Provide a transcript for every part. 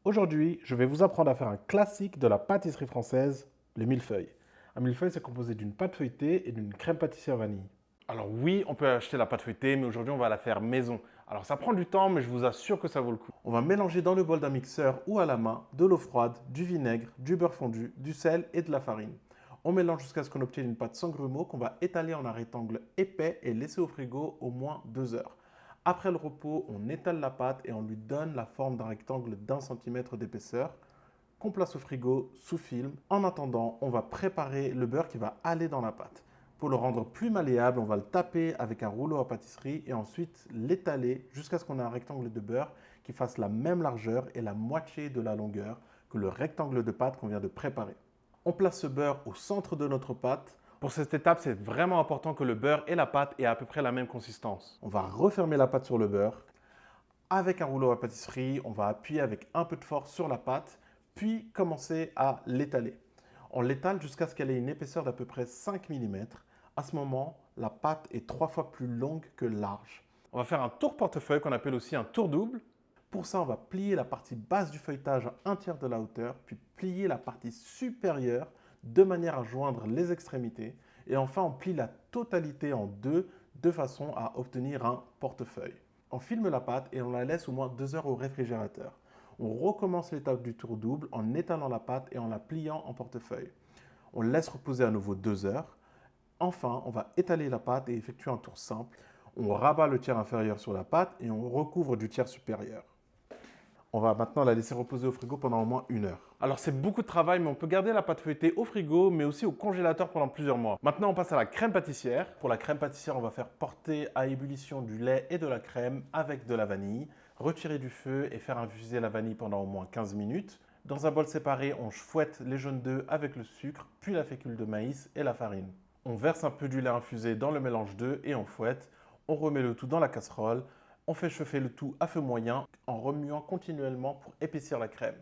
Aujourd'hui, je vais vous apprendre à faire un classique de la pâtisserie française, le millefeuille. Un millefeuille, c'est composé d'une pâte feuilletée et d'une crème pâtissière vanille. Alors oui, on peut acheter la pâte feuilletée, mais aujourd'hui on va la faire maison. Alors ça prend du temps, mais je vous assure que ça vaut le coup. On va mélanger dans le bol d'un mixeur ou à la main de l'eau froide, du vinaigre, du beurre fondu, du sel et de la farine. On mélange jusqu'à ce qu'on obtienne une pâte sans grumeaux qu'on va étaler en un rectangle épais et laisser au frigo au moins 2 heures. Après le repos, on étale la pâte et on lui donne la forme d'un rectangle d'1 cm d'épaisseur qu'on place au frigo sous film. En attendant, on va préparer le beurre qui va aller dans la pâte. Pour le rendre plus malléable, on va le taper avec un rouleau à pâtisserie et ensuite l'étaler jusqu'à ce qu'on ait un rectangle de beurre qui fasse la même largeur et la moitié de la longueur que le rectangle de pâte qu'on vient de préparer. On place ce beurre au centre de notre pâte. Pour cette étape, c'est vraiment important que le beurre et la pâte aient à peu près la même consistance. On va refermer la pâte sur le beurre. Avec un rouleau à pâtisserie, on va appuyer avec un peu de force sur la pâte, puis commencer à l'étaler. On l'étale jusqu'à ce qu'elle ait une épaisseur d'à peu près 5 mm. À ce moment, la pâte est 3 fois plus longue que large. On va faire un tour portefeuille qu'on appelle aussi un tour double. Pour ça, on va plier la partie basse du feuilletage à un tiers de la hauteur, puis plier la partie supérieure de manière à joindre les extrémités. Et enfin, on plie la totalité en deux de façon à obtenir un portefeuille. On filme la pâte et on la laisse au moins 2 heures au réfrigérateur. On recommence l'étape du tour double en étalant la pâte et en la pliant en portefeuille. On laisse reposer à nouveau 2 heures. Enfin, on va étaler la pâte et effectuer un tour simple. On rabat le tiers inférieur sur la pâte et on recouvre du tiers supérieur. On va maintenant la laisser reposer au frigo pendant au moins 1 heure. Alors c'est beaucoup de travail, mais on peut garder la pâte feuilletée au frigo, mais aussi au congélateur pendant plusieurs mois. Maintenant, on passe à la crème pâtissière. Pour la crème pâtissière, on va faire porter à ébullition du lait et de la crème avec de la vanille, retirer du feu et faire infuser la vanille pendant au moins 15 minutes. Dans un bol séparé, on fouette les jaunes d'œufs avec le sucre, puis la fécule de maïs et la farine. On verse un peu du lait infusé dans le mélange d'œufs et on fouette. On remet le tout dans la casserole. On fait chauffer le tout à feu moyen en remuant continuellement pour épaissir la crème.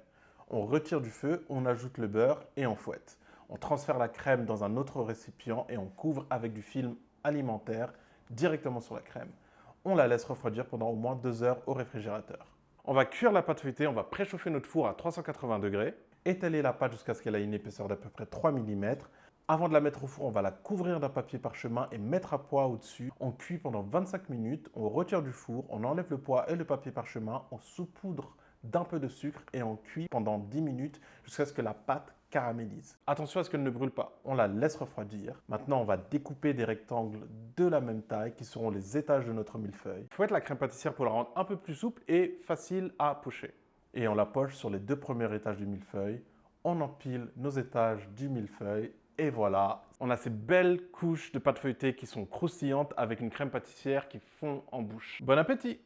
On retire du feu, on ajoute le beurre et on fouette. On transfère la crème dans un autre récipient et on couvre avec du film alimentaire directement sur la crème. On la laisse refroidir pendant au moins 2 heures au réfrigérateur. On va cuire la pâte feuilletée, on va préchauffer notre four à 380 degrés. Étaler la pâte jusqu'à ce qu'elle ait une épaisseur d'à peu près 3 mm. Avant de la mettre au four, on va la couvrir d'un papier parchemin et mettre à poids au-dessus. On cuit pendant 25 minutes, on retire du four, on enlève le poids et le papier parchemin, on saupoudre d'un peu de sucre et on cuit pendant 10 minutes jusqu'à ce que la pâte caramélise. Attention à ce qu'elle ne brûle pas. On la laisse refroidir. Maintenant, on va découper des rectangles de la même taille qui seront les étages de notre millefeuille. Fouette la crème pâtissière pour la rendre un peu plus souple et facile à pocher. Et on la poche sur les 2 premiers étages du millefeuille. On empile nos étages du millefeuille. Et voilà, on a ces belles couches de pâte feuilletée qui sont croustillantes avec une crème pâtissière qui fond en bouche. Bon appétit!